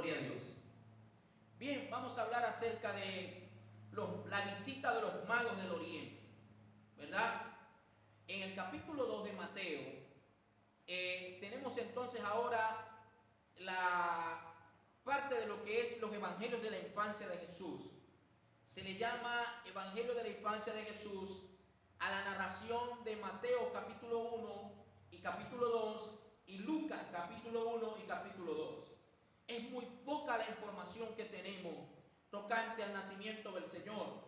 Gloria a Dios. Bien, vamos a hablar acerca de la visita de los magos del Oriente, ¿verdad? En el capítulo 2 de Mateo, tenemos entonces ahora la parte de lo que es los evangelios de la infancia de Jesús. Se le llama Evangelio de la infancia de Jesús a la narración de Mateo capítulo 1 y capítulo 2 y Lucas capítulo 1 y capítulo 2. Es muy poca la información que tenemos tocante al nacimiento del Señor.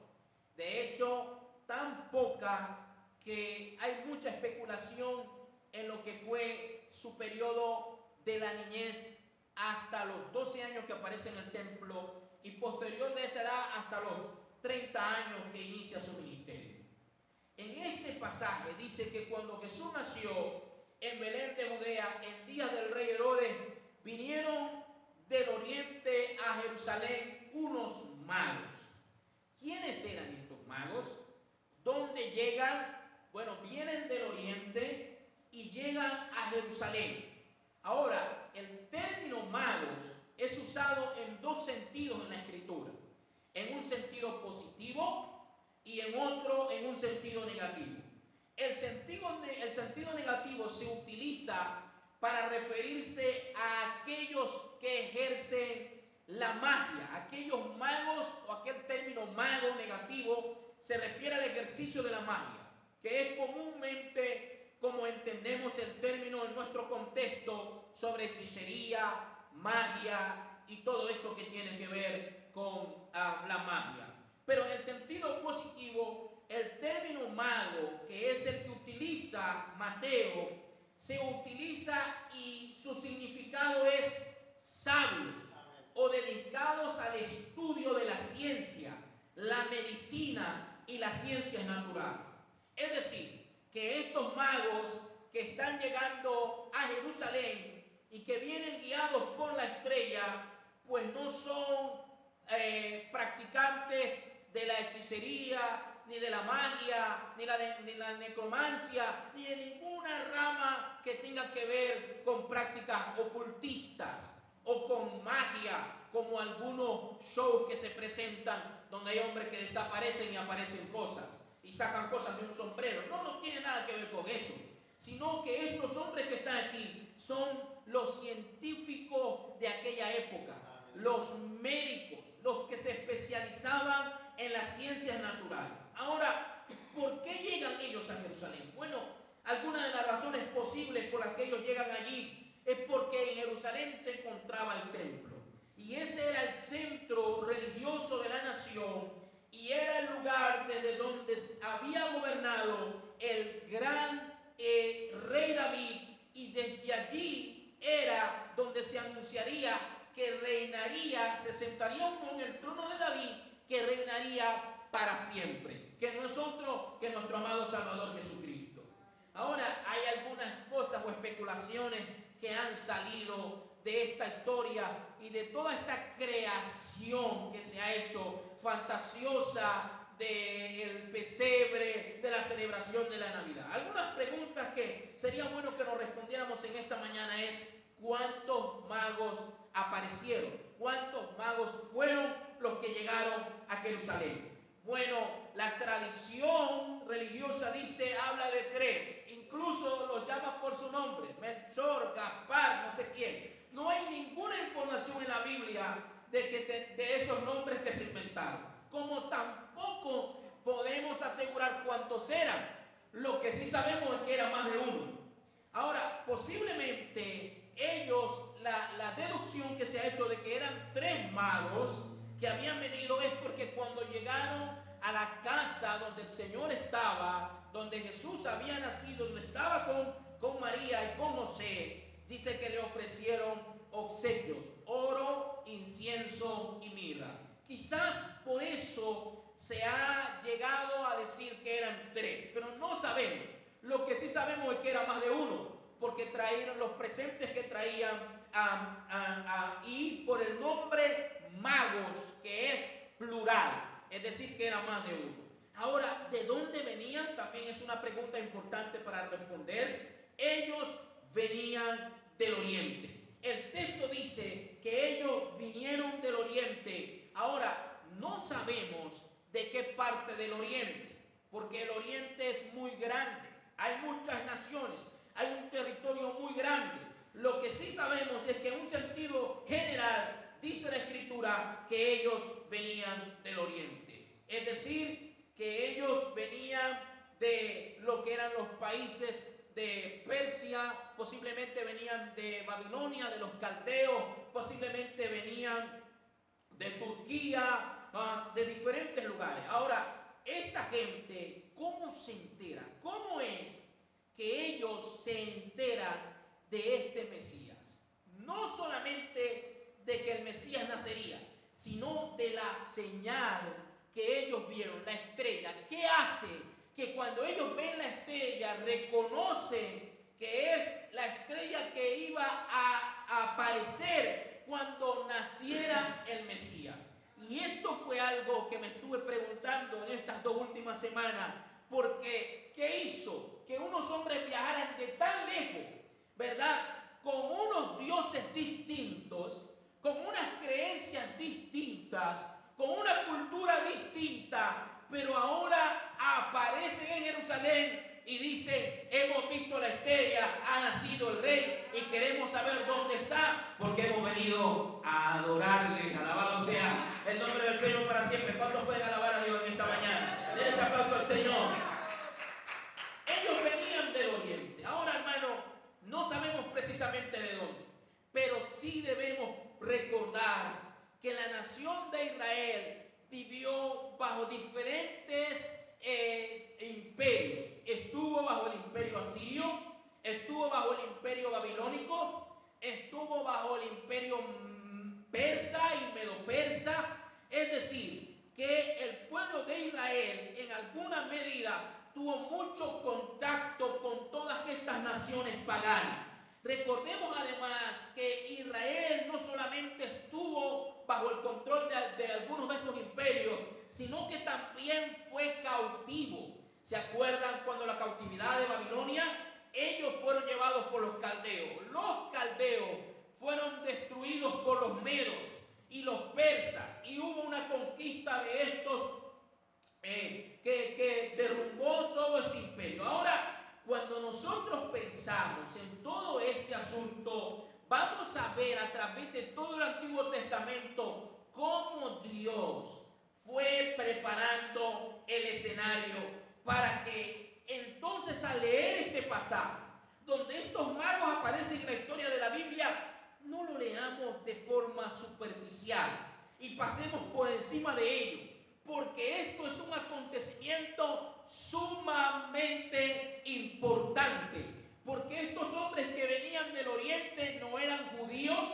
De hecho, tan poca que hay mucha especulación en lo que fue su periodo de la niñez hasta los 12 años que aparece en el templo y posterior de esa edad hasta los 30 años que inicia su ministerio. En este pasaje dice que cuando Jesús nació en Belén de Judea, en días del rey Herodes, vinieron del oriente a Jerusalén unos magos. ¿Quiénes eran estos magos? ¿Dónde llegan? Bueno, vienen del oriente y llegan a Jerusalén. Ahora, el término magos es usado en dos sentidos en la Escritura. En un sentido positivo y en otro en un sentido negativo. El sentido negativo se utiliza para referirse a aquellos que ejercen la magia, aquellos magos, o aquel término mago negativo se refiere al ejercicio de la magia, que es comúnmente como entendemos el término en nuestro contexto sobre hechicería, magia y todo esto que tiene que ver con la magia. Pero en el sentido positivo, el término mago, que es el que utiliza Mateo, se utiliza y su significado es sabios o dedicados al estudio de la ciencia, la medicina y las ciencias naturales. Es decir, que estos magos que están llegando a Jerusalén y que vienen guiados por la estrella, pues no son practicantes de la hechicería, ni de la magia, ni la necromancia, ni de ninguna rama que tenga que ver con prácticas ocultistas o con magia, como algunos shows que se presentan donde hay hombres que desaparecen y aparecen cosas y sacan cosas de un sombrero. No tiene nada que ver con eso, sino que estos hombres que están aquí son los científicos de aquella época, los médicos, los que se especializaban en las ciencias naturales. Ahora, ¿por qué llegan ellos a Jerusalén? Bueno, algunas de las razones posibles por las que ellos llegan allí es porque en Jerusalén se encontraba el templo. Y ese era el centro religioso de la nación y era el lugar desde donde había gobernado el gran rey David, y desde allí era donde se anunciaría que reinaría, se sentaría uno en el trono de David, que reinaría para siempre, que no es otro que nuestro amado Salvador Jesucristo. Ahora, hay algunas cosas o especulaciones que han salido de esta historia y de toda esta creación que se ha hecho fantasiosa del pesebre, de la celebración de la Navidad. Algunas preguntas que sería bueno que nos respondiéramos en esta mañana es: ¿cuántos magos aparecieron? ¿Cuántos magos fueron los que llegaron a Jerusalén? Bueno, la tradición religiosa habla de tres, incluso los llama por su nombre: Melchor, Gaspar, no sé quién. No hay ninguna información en la Biblia de esos nombres que se inventaron, como tampoco podemos asegurar cuántos eran. Lo que sí sabemos es que era más de uno. Ahora, posiblemente ellos, la deducción que se ha hecho de que eran tres magos que habían venido es porque cuando llegaron a la casa donde el Señor estaba, donde Jesús había nacido, donde estaba con María y con José, dice que le ofrecieron obsequios: oro, incienso y mirra. Quizás por eso se ha llegado a decir que eran tres, pero no sabemos. Lo que sí sabemos es que era más de uno, porque trajeron los presentes que traían y por el nombre magos, que es plural, es decir, que era más de uno. Ahora, ¿de dónde venían? También es una pregunta importante para responder. Ellos venían del oriente. El texto dice que ellos vinieron de qué parte del Oriente, porque el Oriente es muy grande, hay muchas naciones, hay un territorio muy grande. Lo que sí sabemos es que en un sentido general dice la Escritura que ellos venían del Oriente, es decir, que ellos venían de lo que eran los países de Persia, posiblemente venían de Babilonia, de los caldeos, posiblemente venían de Turquía, de diferentes lugares. Ahora, esta gente, ¿cómo se entera? ¿Cómo es que ellos se enteran de este Mesías? No solamente de que el Mesías nacería, sino de la señal que ellos vieron, la estrella. ¿Qué hace que cuando ellos ven la estrella reconocen que es la estrella que iba a aparecer cuando naciera el Mesías? Y esto fue algo que me estuve preguntando en estas 2 últimas semanas, porque ¿qué hizo que unos hombres viajaran de tan lejos, verdad? Con unos dioses distintos, con unas creencias distintas, con una cultura distinta, pero ahora aparecen en Jerusalén y dicen: hemos visto la estrella, ha nacido el rey y queremos saber dónde está, porque hemos venido a adorarle. Alabado sea el nombre del Señor para siempre. ¿Cuántos pueden alabar a Dios en esta mañana? Den ese aplauso al Señor. Ellos venían del Oriente. Ahora, hermano, no sabemos precisamente de dónde, pero sí debemos recordar que la nación de Israel vivió bajo diferentes imperios. Estuvo bajo el imperio asirio, estuvo bajo el imperio babilónico, estuvo bajo el imperio persa y medo-persa. Es decir, que el pueblo de Israel en alguna medida tuvo mucho contacto con todas estas naciones paganas. Recordemos además que Israel no solamente estuvo bajo el control de algunos de estos imperios, sino que también fue cautivo. ¿Se acuerdan cuando la cautividad de Babilonia? Ellos fueron llevados por los caldeos. Los caldeos fueron destruidos por los medos y los persas, y hubo una conquista de estos que derrumbó todo este imperio. Ahora, cuando nosotros pensamos en todo este asunto, vamos a ver a través de todo el Antiguo Testamento cómo Dios fue preparando el escenario para que entonces, al leer este pasaje, donde estos magos aparecen en la historia de la Biblia, no lo leamos de forma superficial y pasemos por encima de ello, porque esto es un acontecimiento sumamente importante, porque estos hombres que venían del Oriente no eran judíos,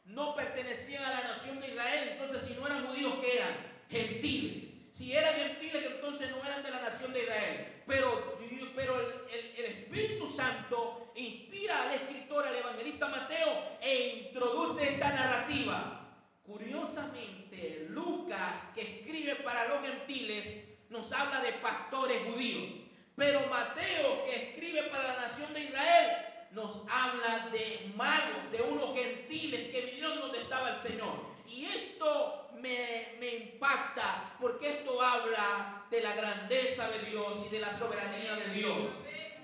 no pertenecían a la nación de Israel. Entonces, si no eran judíos, ¿qué eran? Gentiles. Si eran gentiles, entonces no eran de la nación de Israel. Pero el Espíritu Santo inspira al escritor, al evangelista Mateo, e introduce esta narrativa. Curiosamente, Lucas, que escribe para los gentiles, nos habla de pastores judíos. Pero Mateo, que escribe para la nación de Israel, nos habla de magos, de unos gentiles que vinieron donde estaba el Señor. Y esto me impacta, porque esto habla de la grandeza de Dios y de la soberanía de Dios.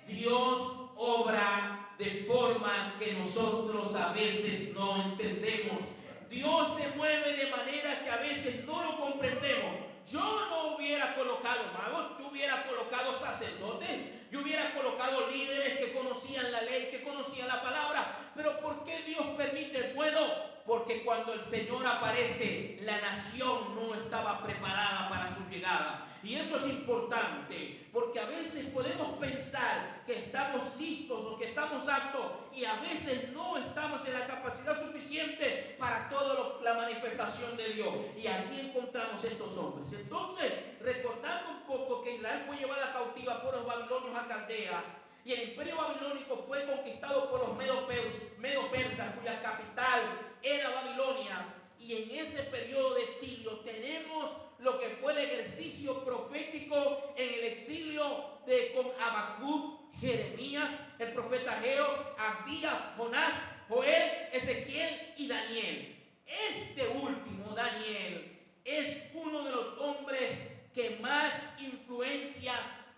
Dios obra de forma que nosotros a veces no entendemos. Dios se mueve de manera que a veces no lo comprendemos. Yo no hubiera colocado magos, yo hubiera colocado sacerdotes, yo hubiera colocado líderes que conocían la ley, que conocían la palabra. Pero ¿por qué Dios permite? Bueno, porque cuando el Señor aparece, la nación no estaba preparada para su llegada. Y eso es importante, porque a veces podemos pensar que estamos listos o que estamos aptos, y a veces no estamos en la capacidad suficiente para toda la manifestación de Dios. Y aquí encontramos estos hombres. Entonces, recordando un poco que Israel fue llevada cautiva por los babilonios a Caldea, y el imperio babilónico fue conquistado por los medo-persas, cuya capital era Babilonia. Y en ese periodo de exilio tenemos lo que fue el ejercicio profético en el exilio con Habacuc, Jeremías, el profeta Ageo, Abdías, Jonás, Joel, Ezequiel y Daniel. Este último, Daniel, es uno de los hombres que más influencia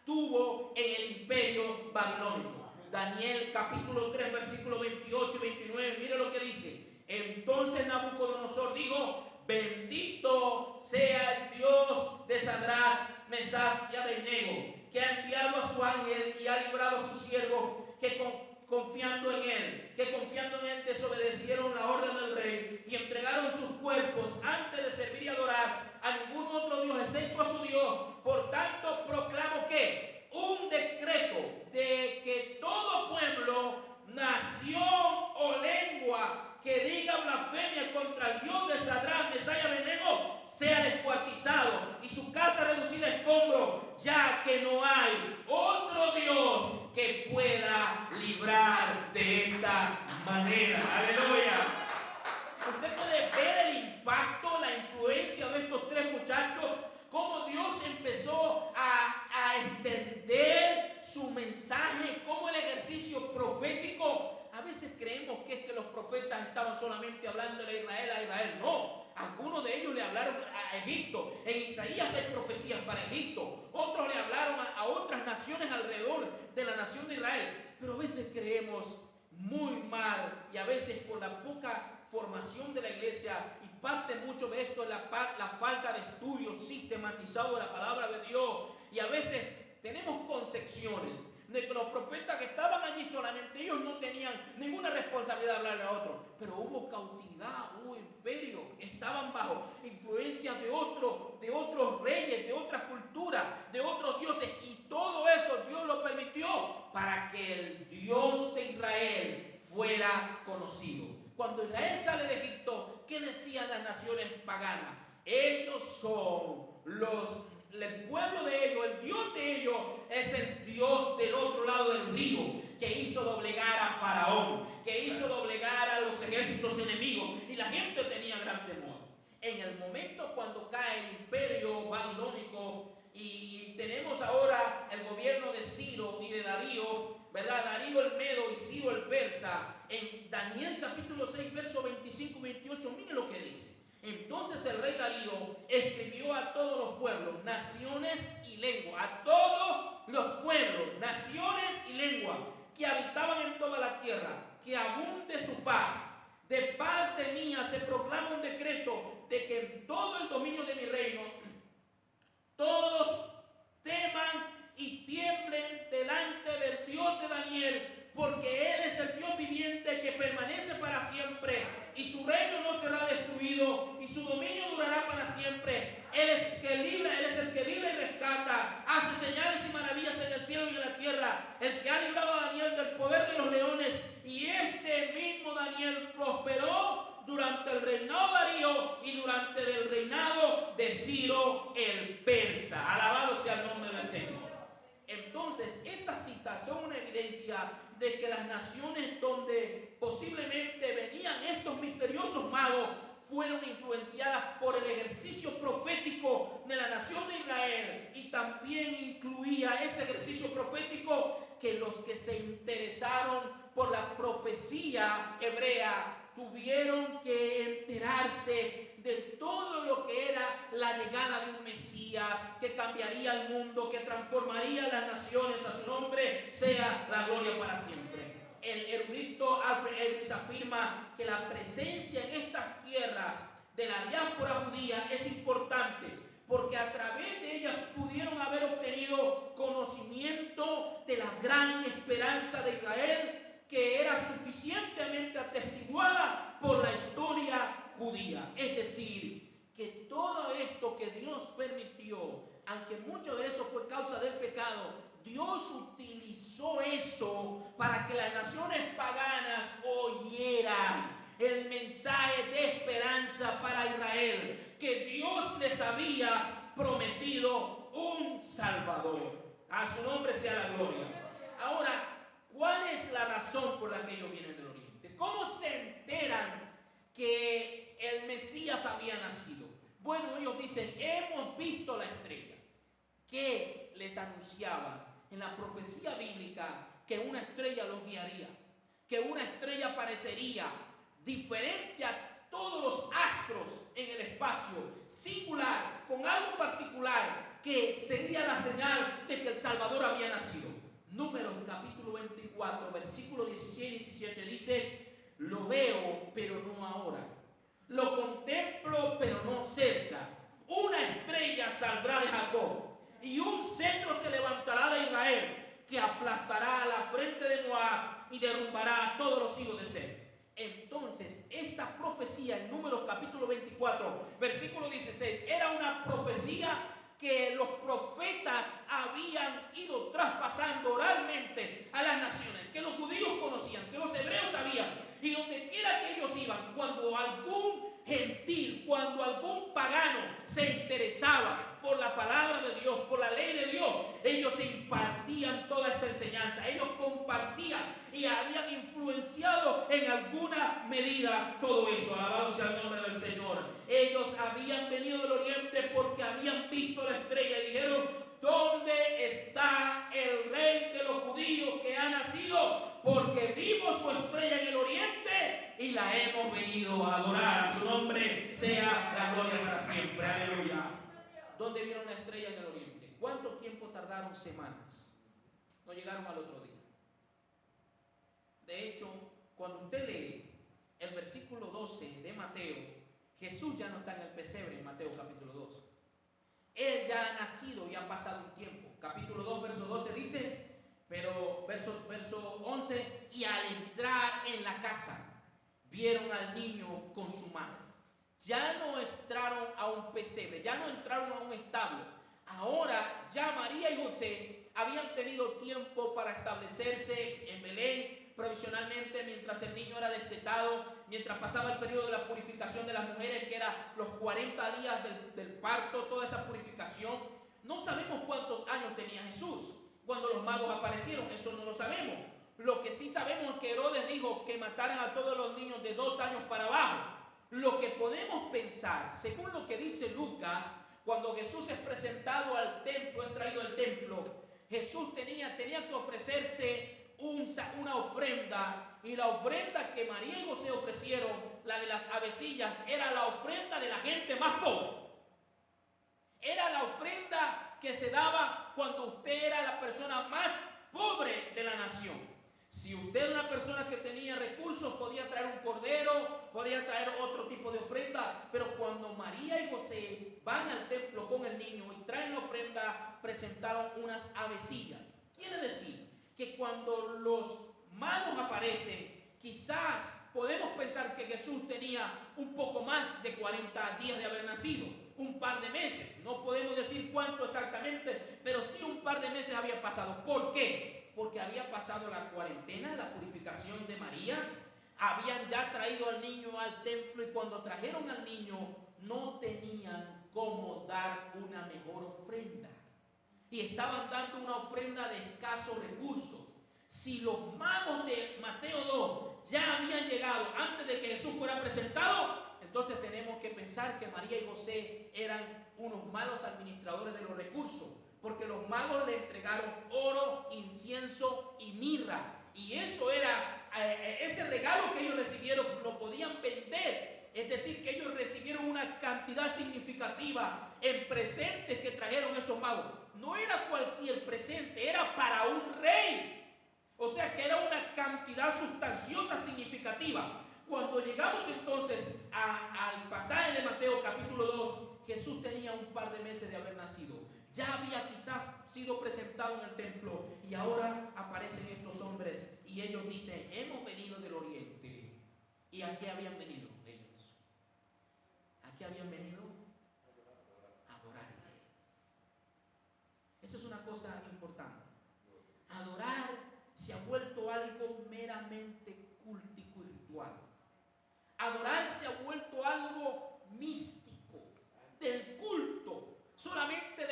tuvo en el imperio babilónico. Daniel capítulo 3 versículo 28 y 29, mire lo que dice. Entonces Nabucodonosor dijo: bendito sea el Dios de Sadrach, Mesach y Abednego, que ha enviado a su ángel y ha librado a sus siervos que confiando en él desobedecieron la orden del rey y entregaron sus cuerpos antes de servir y adorar a ningún otro Dios excepto a su Dios. Por tanto proclamo que un decreto de que todo pueblo, nación o lengua que diga blasfemia contra el Dios de Sadrach, Mesach y Abednego sea descuartizado y su casa reducida a escombros, ya que no hay otro Dios que pueda librar de esta manera. Aleluya. Usted puede ver el impacto, la influencia de estos tres muchachos, cómo Dios empezó a extender su mensaje, cómo el ejercicio profético. A veces creemos que es que los profetas estaban solamente hablando de Israel. No, algunos de ellos le hablaron a Egipto. En Isaías hay profecías para Egipto. Otros le hablaron a otras naciones alrededor de la nación de Israel. Pero a veces creemos muy mal, y a veces por la poca formación de la iglesia, y parte mucho de esto es la falta de estudio sistematizado de la palabra de Dios, y a veces tenemos concepciones de que los profetas que estaban allí solamente ellos no tenían ninguna responsabilidad de hablarle a otros, pero hubo cautividad, hubo imperio, estaban bajo influencia de otros reyes, de otras culturas, de otros dioses, y todo eso Dios lo permitió para que el Dios de Israel fuera conocido. Cuando Israel sale de Egipto, ¿qué decían las naciones paganas? Ellos son el pueblo de ellos, el Dios de ellos es el Dios del otro lado del río, que hizo doblegar a Faraón, que hizo doblegar a los ejércitos enemigos, y la gente tenía gran temor. En el momento cuando cae el imperio babilónico y tenemos ahora el gobierno de Ciro y de Darío, ¿verdad? Darío el Medo y Ciro el Persa, en Daniel capítulo 6, versos 25 y 28, mire lo que dice. Entonces el rey Darío escribió a todos los pueblos, naciones y lenguas, a todos los pueblos, naciones y lenguas que habitaban en toda la tierra, que abunde su paz. De parte mía se proclama un decreto de que en todo el dominio de mi reino todos teman y tiemblen delante del Dios de Daniel, porque Él es el Dios viviente que permanece para siempre, y su reino no será destruido, y su dominio durará para siempre. Él es el que libra y rescata, hace señales y maravillas en el cielo y en la tierra, el que ha librado a Daniel del poder de los leones, y este mismo Daniel prosperó durante el reinado de Darío y durante el reinado de Ciro el Persa. Alabado sea el nombre del Señor. Entonces, estas citas son una evidencia de que las naciones donde posiblemente venían estos misteriosos magos fueron influenciadas por el ejercicio profético de la nación de Israel, y también incluía ese ejercicio profético que los que se interesaron por la profecía hebrea tuvieron que enterarse de todo lo que era la llegada de un Mesías que cambiaría el mundo, que transformaría las naciones. A su nombre sea la gloria para siempre. El erudito Alfred Ellis afirma que la presencia en estas tierras de la diáspora judía es importante, porque a través de ellas pudieron haber obtenido conocimiento de la gran esperanza de Israel, que era suficientemente atestiguada por la historia judía. Es decir, que todo esto que Dios permitió, aunque mucho de eso fue causa del pecado, Dios utilizó eso para que las naciones paganas oyeran el mensaje de esperanza para Israel, que Dios les había prometido un Salvador. A su nombre sea la gloria. Ahora, ¿cuál es la razón por la que ellos vienen del oriente? ¿Cómo se enteran que el Mesías había nacido? Bueno, ellos dicen, hemos visto la estrella que les anunciaba en la profecía bíblica que una estrella los guiaría, que una estrella parecería diferente a todos los astros en el espacio, singular, con algo particular, que sería la señal de que el Salvador había nacido. Números capítulo 24, versículos 16 y 17 dice: lo veo, pero no ahora. Lo contemplo, pero no cerca. Una estrella saldrá de Jacob, y un cetro se levantará de Israel, que aplastará a la frente de Moab y derrumbará a todos los hijos de Sem. Entonces, esta profecía en Números capítulo 24, versículo 16, era una profecía que los profetas habían ido traspasando oralmente a las naciones, que los judíos conocían, que los hebreos sabían, y donde quiera que ellos iban, cuando algún gentil, cuando algún pagano se interesaba por la palabra de Dios, por la ley de Dios, ellos se impartían toda esta enseñanza, ellos compartían y habían influenciado en alguna medida todo eso. Alabado sea el nombre del Señor. Ellos habían venido del oriente porque habían visto la estrella y dijeron: ¿dónde está el rey de los judíos que ha nacido? Porque vimos su estrella en el oriente y la hemos venido a adorar. A su nombre sea la gloria para siempre. Aleluya. ¿Dónde vieron la estrella en el oriente? ¿Cuánto tiempo tardaron? Semanas. No llegaron al otro día. De hecho, cuando usted lee el versículo 12 de Mateo, Jesús ya no está en el pesebre en Mateo capítulo 2. Él ya ha nacido y ha pasado un tiempo. Capítulo 2, verso 12 dice, pero verso 11, y al entrar en la casa, vieron al niño con su madre. Ya no entraron a un pesebre, ya no entraron a un establo. Ahora ya María y José habían tenido tiempo para establecerse en Belén provisionalmente mientras el niño era destetado, mientras pasaba el periodo de la purificación de las mujeres, que era los 40 días del parto, toda esa purificación. No sabemos cuántos años tenía Jesús cuando los magos aparecieron, eso no lo sabemos. Lo que sí sabemos es que Herodes dijo que mataran a todos los niños de 2 años para abajo. Lo que podemos pensar, según lo que dice Lucas, cuando Jesús es presentado al templo, es traído al templo, Jesús tenía que ofrecerse una ofrenda, y la ofrenda que María y José ofrecieron, la de las avecillas, era la ofrenda de la gente más pobre. Era la ofrenda que se daba cuando usted era la persona más pobre de la nación. Si usted era una persona que tenía recursos, podía traer un cordero, podía traer otro tipo de ofrenda, pero cuando María y José van al templo con el niño y traen la ofrenda, presentaron unas avecillas. Quiere decir que cuando los magos aparecen, quizás podemos pensar que Jesús tenía un poco más de 40 días de haber nacido, un par de meses. No podemos decir cuánto exactamente, pero sí un par de meses había pasado. ¿Por qué? Porque había pasado la cuarentena, la purificación de María. Habían ya traído al niño al templo, y cuando trajeron al niño no tenían cómo dar una mejor ofrenda. Y estaban dando una ofrenda de escasos recursos. Si los magos de Mateo 2 ya habían llegado antes de que Jesús fuera presentado, entonces tenemos que pensar que María y José eran unos malos administradores de los recursos, porque los magos le entregaron oro, incienso y mirra, y eso era, ese regalo que ellos recibieron lo podían vender. Es decir, que ellos recibieron una cantidad significativa en presentes que trajeron esos magos. No era cualquier presente, era para un rey. O sea que era una cantidad sustanciosa, significativa. Cuando llegamos entonces al pasaje de Mateo capítulo 2, Jesús tenía un par de meses de haber nacido. Ya había quizás sido presentado en el templo, y ahora aparecen estos hombres y ellos dicen: hemos venido del oriente. ¿Y a qué habían venido ellos? ¿A qué habían venido? A adorarle. Esto es una cosa importante. Adorar se ha vuelto algo meramente cultico y ritual. Adorar se ha vuelto algo místico, del culto, solamente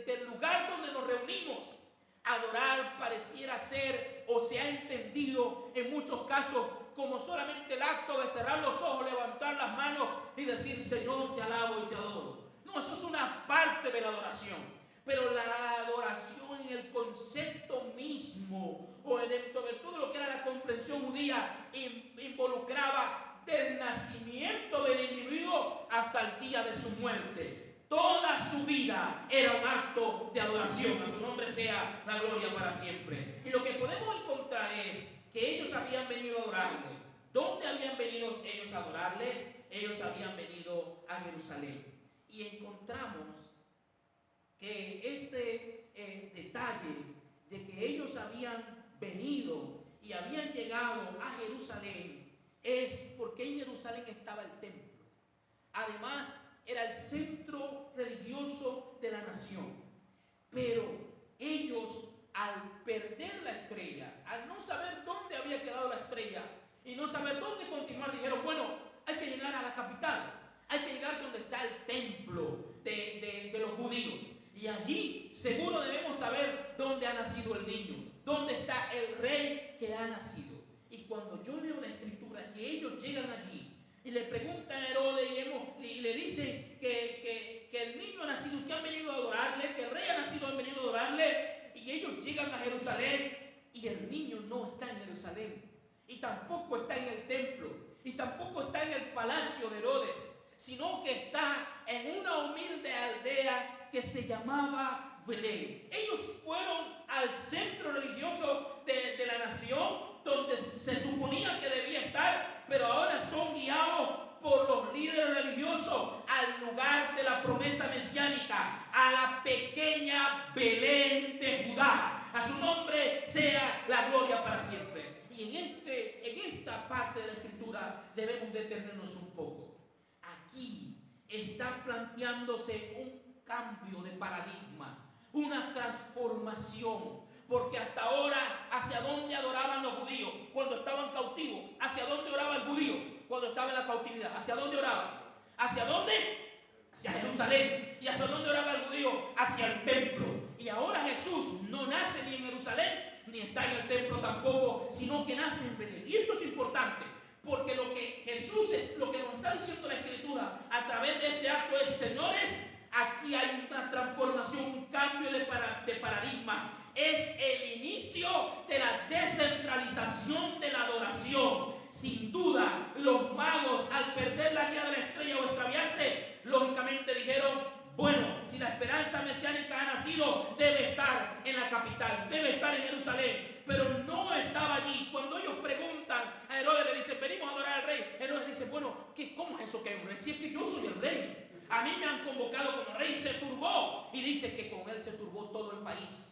del lugar donde nos reunimos. Adorar pareciera ser, o se ha entendido en muchos casos, como solamente el acto de cerrar los ojos, levantar las manos y decir: Señor, te alabo y te adoro. No, eso es una parte de la adoración. Pero la adoración en el concepto mismo, o dentro de todo lo que era la comprensión judía, involucraba del nacimiento del individuo hasta el día de su muerte. Toda su vida era un acto de adoración. A su nombre sea la gloria para siempre. Y lo que podemos encontrar es que ellos habían venido a adorarle. ¿Dónde habían venido ellos a adorarle? Ellos habían venido a Jerusalén. Y encontramos que este detalle de que ellos habían venido y habían llegado a Jerusalén es porque en Jerusalén estaba el templo. Además, era el centro religioso de la nación. Pero ellos, al perder la estrella, al no saber dónde había quedado la estrella y no saber dónde continuar, dijeron, bueno, hay que llegar a la capital, hay que llegar donde está el templo de los judíos. Y allí seguro debemos saber dónde ha nacido el niño, dónde está el rey que ha nacido. Y cuando yo leo la escritura, que ellos llegan allí y le preguntan a Herodes y le dicen que el niño ha nacido, que han venido a adorarle, que el rey ha nacido, han venido a adorarle, y ellos llegan a Jerusalén y el niño no está en Jerusalén, y tampoco está en el templo, y tampoco está en el palacio de Herodes, sino que está en una humilde aldea que se llamaba Belén. Ellos fueron al centro religioso de la nación, donde se suponía que debía estar, pero ahora son guiados por los líderes religiosos al lugar de la promesa mesiánica, a la pequeña Belén de Judá. A su nombre sea la gloria para siempre. Y en esta parte de la escritura debemos detenernos un poco. Aquí está planteándose un cambio de paradigma, una transformación. Porque hasta ahora, ¿hacia dónde adoraban los judíos cuando estaban cautivos? ¿Hacia dónde oraba el judío cuando estaba en la cautividad? ¿Hacia dónde oraba? ¿Hacia dónde? Hacia Jerusalén. ¿Y hacia dónde oraba el judío? Hacia el templo. Y ahora Jesús no nace ni en Jerusalén, ni está en el templo tampoco, sino que nace en Belén. Y esto es importante, porque lo que Jesús, lo que nos está diciendo la Escritura a través de este acto es, señores, aquí hay una transformación, un cambio de paradigma. Es el inicio de la descentralización de la adoración. Sin duda, los magos, al perder la guía de la estrella o extraviarse, lógicamente dijeron, bueno, si la esperanza mesiánica ha nacido, debe estar en la capital, debe estar en Jerusalén. Pero no estaba allí. Cuando ellos preguntan a Herodes, le dicen, venimos a adorar al rey. Herodes dice, bueno, ¿cómo es eso que es un rey? Si es que yo soy el rey. A mí me han convocado como rey. Se turbó. Y dice que con él se turbó todo el país.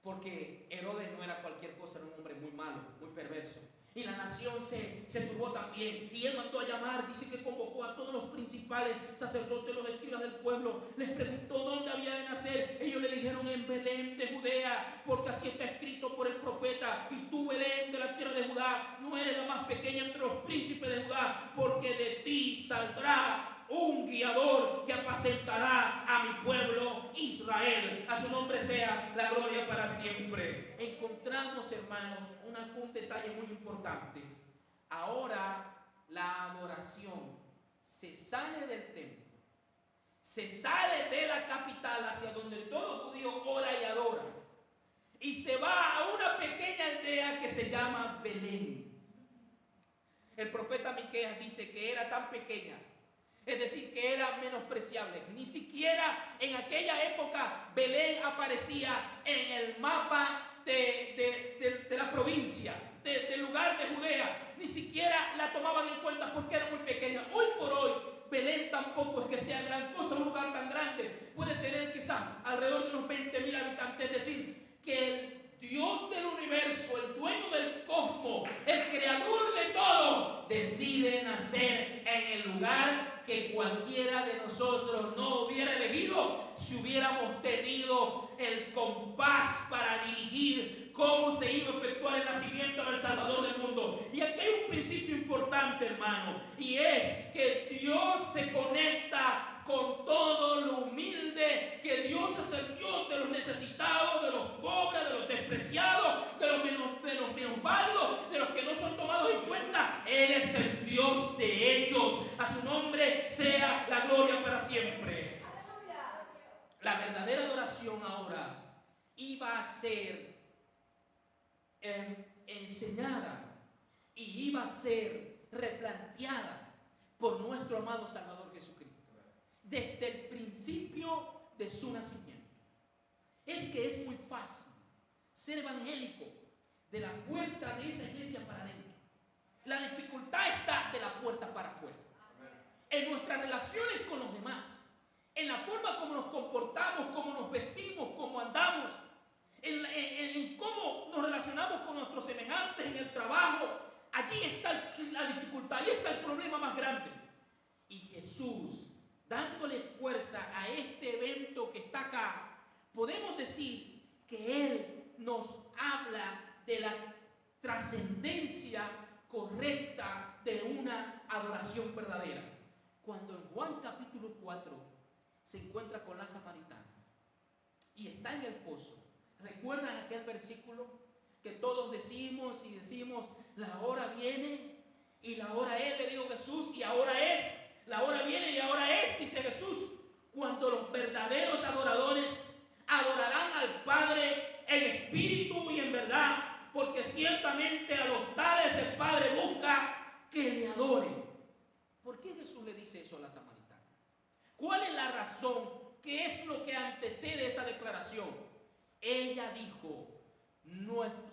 Porque Herodes no era cualquier cosa, era un hombre muy malo, muy perverso. Y la nación se turbó también. Y él mandó a llamar, dice que convocó a todos los principales sacerdotes, los escribas del pueblo. Les preguntó dónde había de nacer. Ellos le dijeron, en Belén de Judea, porque así está escrito por el profeta. Y tú, Belén, de la tierra de Judá, no eres la más pequeña entre los príncipes de Judá, porque de ti saldrá un guiador que apacentará a mi pueblo Israel. A su nombre sea la gloria para siempre. Encontramos, hermanos, un detalle muy importante. Ahora la adoración se sale del templo, se sale de la capital hacia donde todo judío ora y adora, y se va a una pequeña aldea que se llama Belén. El profeta Miqueas dice que era tan pequeña, es decir, que era menospreciable. Ni siquiera en aquella época Belén aparecía en el mapa de la provincia, del lugar de Judea. Ni siquiera la tomaban en cuenta porque era muy pequeña. Hoy por hoy, Belén tampoco es que sea gran cosa, un lugar tan grande. Puede tener quizás alrededor de unos 20,000 habitantes. Es decir, que el Dios del universo, el dueño del cosmos, el creador de todo, decide nacer en el lugar que cualquiera de nosotros no hubiera elegido si hubiéramos tenido el compás para dirigir cómo se iba a efectuar el nacimiento del Salvador del mundo. Y aquí hay un principio importante, hermano, y es que Dios se conecta con todo lo humilde, que Dios es el Dios de los necesitados, de los pobres, de los despreciados, de los minusválidos, de los que no son tomados en cuenta. Él es el Dios de ellos. A su nombre sea la gloria para siempre. La verdadera adoración ahora iba a ser enseñada y iba a ser replanteada por nuestro amado Salvador Jesucristo. desde el principio de su nacimiento. Es que es muy fácil ser evangélico de la puerta de esa iglesia para adentro. La dificultad está de la puerta para afuera. En nuestras relaciones con los demás, en la forma como nos comportamos, cómo nos vestimos, cómo andamos, en cómo nos relacionamos con nuestros semejantes en el trabajo. Allí está la dificultad, allí está el problema más grande. Y Jesús, dándole fuerza a este evento que está acá, podemos decir que Él nos habla de la trascendencia correcta de una adoración verdadera. Cuando en Juan capítulo 4 se encuentra con la samaritana y está en el pozo, ¿recuerdan aquel versículo que todos decimos y decimos, la hora viene y la hora es, le dijo Jesús, y ahora es, la hora viene y ahora es, dice Jesús, cuando los verdaderos adoradores adorarán al Padre en espíritu y en verdad, porque ciertamente a los tales el Padre busca que le adoren. ¿Por qué Jesús le dice eso a la samaritana? ¿Cuál es la razón? ¿Qué es lo que antecede esa declaración? Ella dijo,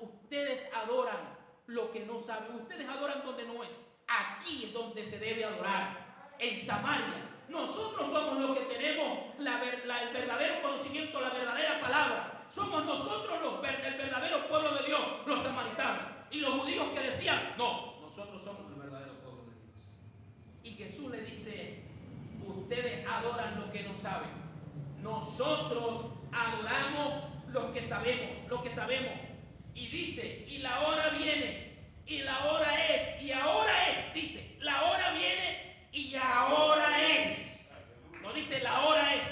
ustedes adoran lo que no saben, ustedes adoran donde no es. Aquí es donde se debe adorar, en Samaria. Nosotros somos los que tenemos el verdadero conocimiento, la verdadera palabra. Somos nosotros el verdadero pueblo de Dios, los samaritanos. Y los judíos que decían, no, nosotros somos el verdadero pueblo de Dios. Y Jesús le dice, ustedes adoran lo que no saben. Nosotros adoramos lo que sabemos. Y dice, y la hora viene, y la hora es, y ahora es. Dice, la hora viene y ahora es. No dice la hora es.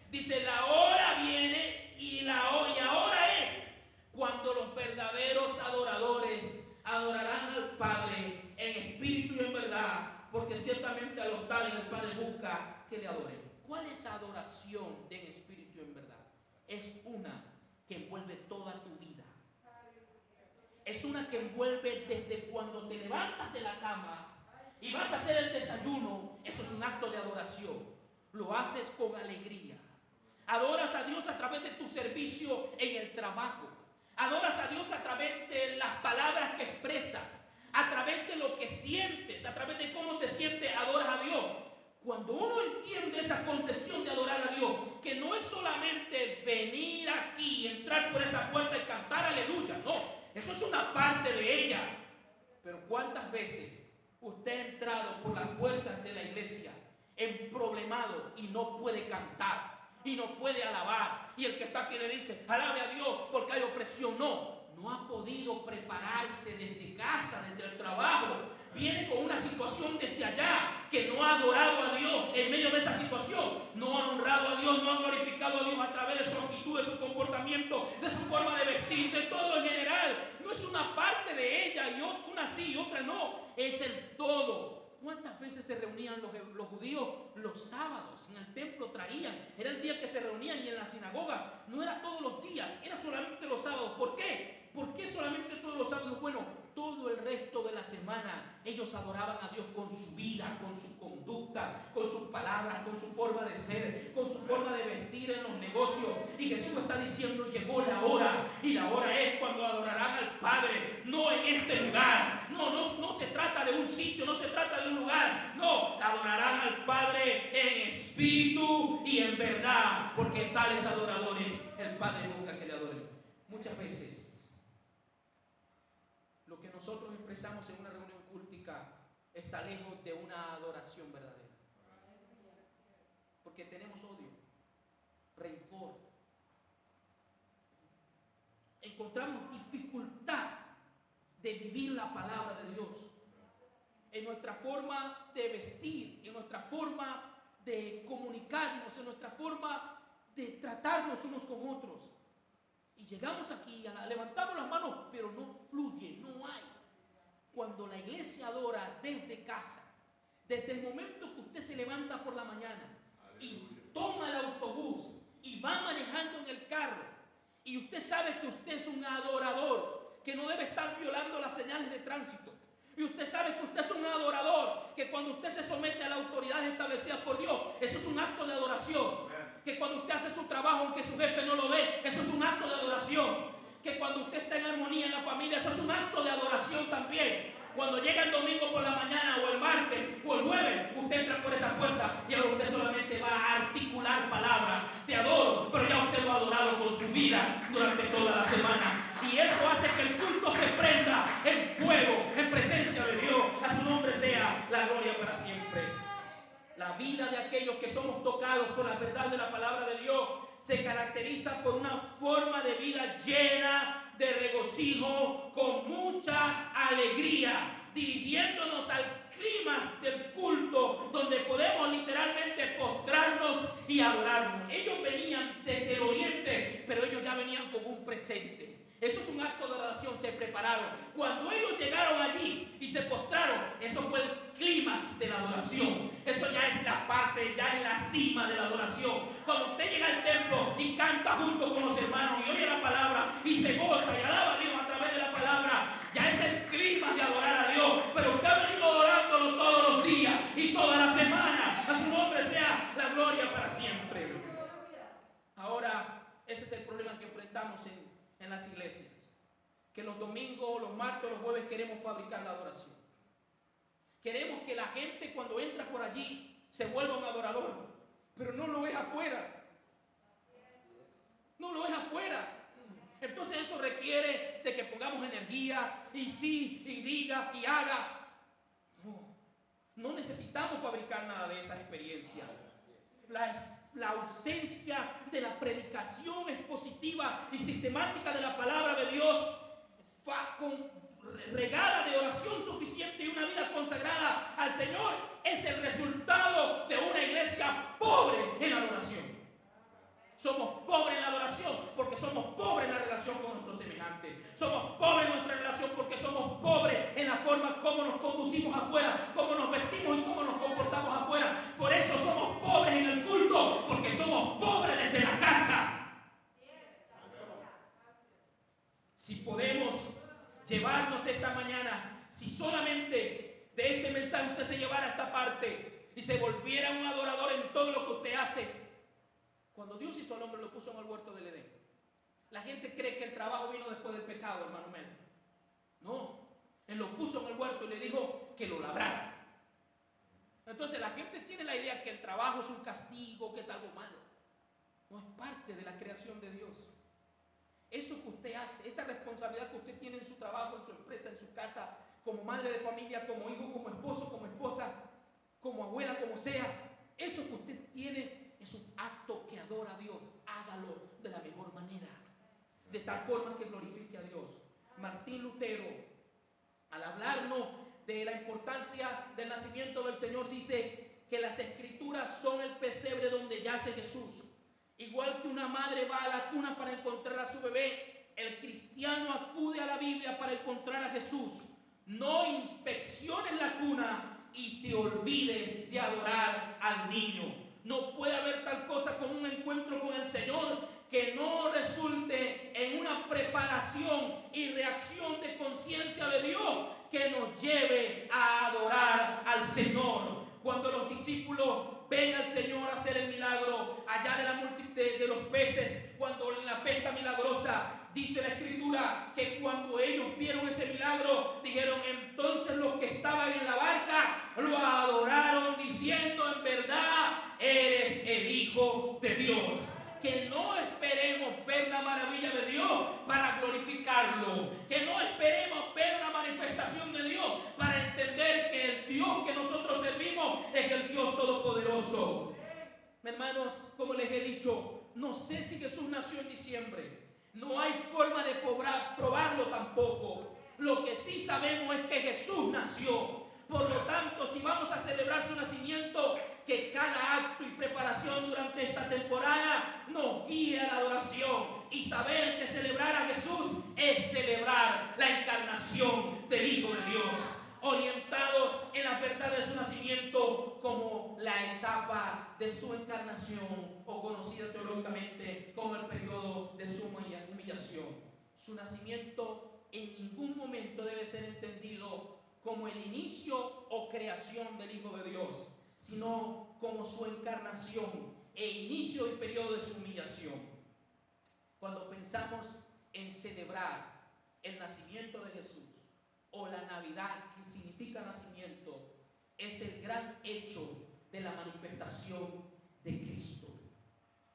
Dice, la hora viene y ahora es. Cuando los verdaderos adoradores adorarán al Padre en espíritu y en verdad, porque ciertamente a los tales el Padre busca que le adoren. ¿Cuál es adoración en espíritu y en verdad? Es una que envuelve toda tu vida. Es una que envuelve desde cuando te levantas de la cama y vas a hacer el desayuno. Eso es un acto de adoración. Lo haces con alegría. Adoras a Dios a través de tu servicio en el trabajo. Adoras a Dios a través de las palabras que expresas, a través de lo que sientes, a través de cómo te sientes, adoras a Dios. Cuando uno entiende esa concepción de adorar a Dios, que no es solamente venir aquí, entrar por esa puerta y cantar aleluya, no, eso es una parte de ella. Pero ¿cuántas veces usted ha entrado por las puertas de la iglesia emproblemado y no puede cantar y no puede alabar? Y el que está aquí le dice, alabe a Dios porque hay opresión. No ha podido prepararse desde casa, desde el trabajo. Viene con una situación desde allá, que no ha adorado a Dios en medio de esa situación. No ha honrado a Dios, no ha glorificado a Dios a través de su actitud, de su comportamiento, de su forma de vestir, de todo en general. No es una parte de ella y una sí y otra no. Es el todo. ¿Cuántas veces se reunían los judíos los sábados? En el templo traían. Era el día que se reunían, y en la sinagoga no era todos los días, era solamente los sábados. ¿Por qué? ¿Por qué solamente todos los sábados? Bueno, todo el resto de la semana ellos adoraban a Dios con su vida, con su conducta, con sus palabras, con su forma de ser, con su forma de vestir en los negocios. Y Jesús está diciendo, llegó la hora, y la hora es cuando adorarán al Padre, no en este lugar. No se trata de un sitio, no se trata de un lugar. No, adorarán al Padre en espíritu y en verdad, porque tales adoradores el Padre busca que le adoren. Muchas veces lo que nosotros expresamos en una reunión cultica está lejos de una adoración verdadera, porque tenemos odio, rencor, encontramos dificultad de vivir la palabra de Dios en nuestra forma de vestir, en nuestra forma de comunicarnos, en nuestra forma de tratarnos unos con otros. Y llegamos aquí, levantamos las manos, pero no fluye, no hay. Cuando la iglesia adora desde casa, desde el momento que usted se levanta por la mañana y toma el autobús y va manejando en el carro, y usted sabe que usted es un adorador, que no debe estar violando las señales de tránsito, y usted sabe que usted es un adorador, que cuando usted se somete a las autoridades establecidas por Dios. Eso es un acto de adoración. Que cuando usted hace su trabajo, aunque su jefe no lo ve, eso es un acto de adoración. Que cuando usted está en armonía en la familia, eso es un acto de adoración también. Cuando llega el domingo por la mañana o el martes o el jueves, usted entra por esa puerta y ahora usted solamente va a articular palabras. Te adoro, pero ya usted lo ha adorado con su vida durante toda la semana. Y eso hace que el culto se prenda en fuego, en presencia de Dios. A su nombre sea la gloria para siempre. La vida de aquellos que somos tocados por la verdad de la palabra de Dios se caracteriza por una forma de vida llena de regocijo, con mucha alegría, dirigiéndonos al clima del culto, donde podemos literalmente postrarnos y adorarnos. Ellos venían desde el oriente, pero ellos ya venían con un presente. Eso es un acto de adoración, se prepararon. Cuando ellos llegaron allí y se postraron, eso fue el clímax de la adoración. Eso ya es la parte, ya en la cima de la adoración. Cuando usted llega al templo y canta junto con los hermanos y oye la palabra y se goza y alaba a Dios a través de la palabra, ya es el clímax de adorar a Dios. Pero usted ha venido adorándolo todos los días y toda la semana. A su nombre sea la gloria para siempre. Ahora, ese es el problema que enfrentamos en las iglesias, que los domingos, los martes, los jueves queremos fabricar la adoración. Queremos que la gente cuando entra por allí se vuelva un adorador, pero no lo es afuera. No lo es afuera. Entonces eso requiere de que pongamos energía y sí, y diga, y haga. No necesitamos fabricar nada de esas experiencias. La ausencia de la predicación expositiva y sistemática de la palabra de Dios, regada de oración suficiente y una vida consagrada al Señor, es el resultado de una iglesia pobre en la adoración. Somos pobres en la adoración porque somos pobres en la relación con nuestros semejantes. Somos pobres en nuestra relación porque somos pobres en la forma como nos conducimos afuera, cómo nos vestimos y cómo nos comportamos afuera. Por eso somos pobres en el culto, porque somos pobres desde la casa. Si podemos llevarnos esta mañana, si solamente de este mensaje usted se llevara esta parte y se volviera un adorador en todo lo que usted hace. Cuando Dios hizo al hombre, lo puso en el huerto del Edén. La gente cree que el trabajo vino después del pecado, hermano mío. No, Él lo puso en el huerto y le dijo que lo labrara. Entonces la gente tiene la idea que el trabajo es un castigo, que es algo malo. No, es parte de la creación de Dios. Eso que usted hace, esa responsabilidad que usted tiene en su trabajo, en su empresa, en su casa, como madre de familia, como hijo, como esposo, como esposa, como abuela, como sea, eso que usted tiene es un acto que adora a Dios. Hágalo de la mejor manera, de tal forma que glorifique a Dios. Martín Lutero, al hablarnos de la importancia del nacimiento del Señor, dice que las escrituras son el pesebre donde yace Jesús. Igual que una madre va a la cuna para encontrar a su bebé, el cristiano acude a la Biblia para encontrar a Jesús. No inspecciones la cuna y te olvides de adorar al niño. No puede haber tal cosa como un encuentro con el Señor que no resulte en una preparación y reacción de conciencia de Dios que nos lleve a adorar al Señor. Cuando los discípulos ven al Señor hacer el milagro allá de la multitud de los peces, cuando en la pesca milagrosa, dice la Escritura que cuando ellos vieron ese milagro, dijeron: entonces los que estaban en la barca lo adoraron diciendo: en verdad eres el Hijo de Dios. Que no esperemos ver la maravilla de Dios para glorificarlo. Que no esperemos ver la manifestación de Dios para entender que el Dios que nosotros servimos es el Dios Todopoderoso. Hermanos, como les he dicho, no sé si Jesús nació en diciembre. No hay forma de probarlo tampoco. Lo que sí sabemos es que Jesús nació. Por lo tanto, si vamos a celebrar su nacimiento, que cada acto y preparación durante esta temporada nos guíe a la adoración y saber que celebrar a Jesús es celebrar la encarnación del Hijo de Dios, orientados en la verdad de su nacimiento como la etapa de su encarnación, o conocida teológicamente como el periodo de su humillación. Su nacimiento en ningún momento debe ser entendido como el inicio o creación del Hijo de Dios, sino como su encarnación e inicio y periodo de su humillación. Cuando pensamos en celebrar el nacimiento de Jesús o la Navidad, que significa nacimiento, es el gran hecho de la manifestación de Cristo.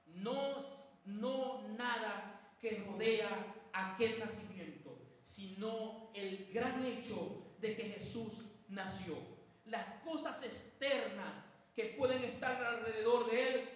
No nada que rodea aquel nacimiento, sino el gran hecho de que Jesús nació. Las cosas externas que pueden estar alrededor de Él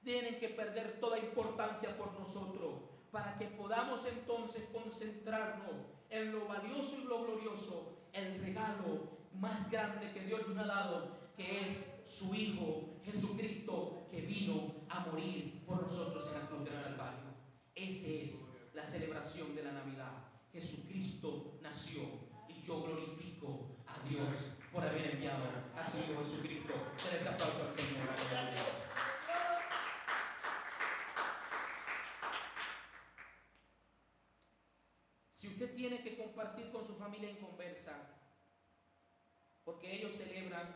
tienen que perder toda importancia por nosotros, para que podamos entonces concentrarnos en lo valioso y lo glorioso, el regalo más grande que Dios nos ha dado, que es su Hijo Jesucristo, que vino a morir por nosotros en la cruz del Calvario. Esa es la celebración de la Navidad. Jesucristo nació y yo glorifico a Dios por haber enviado a su Hijo Jesucristo. Les aplauso al Señor. Gloria a Dios. Si usted tiene que compartir con su familia inconversa, porque ellos celebran